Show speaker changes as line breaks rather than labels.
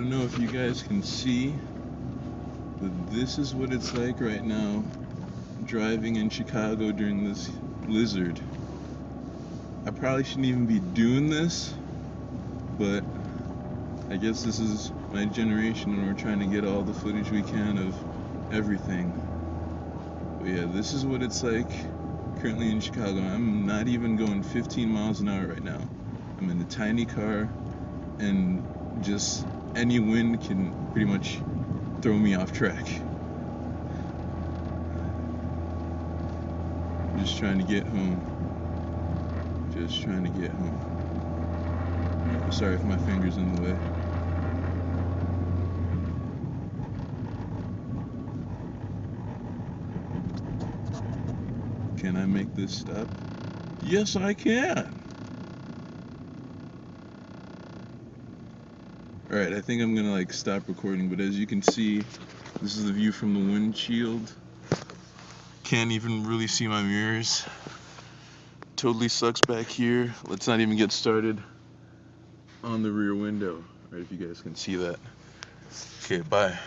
don't know if you guys can see, but this is what it's like right now driving in Chicago during this blizzard. I probably shouldn't even be doing this, but I guess this is my generation and we're trying to get all the footage we can of everything. But yeah, this is what it's like currently in Chicago. I'm not even going 15 miles an hour right now. I'm in a tiny car, and just any wind can pretty much throw me off track. I'm just trying to get home. Just trying to get home. Sorry if my finger's in the way. Can I make this stop? Yes, I can. Alright, I think I'm gonna stop recording, but as you can see, this is the view from the windshield. Can't even really see my mirrors. Totally sucks back here. Let's not even get started on the rear window. Right, if you guys can see that. Okay, bye.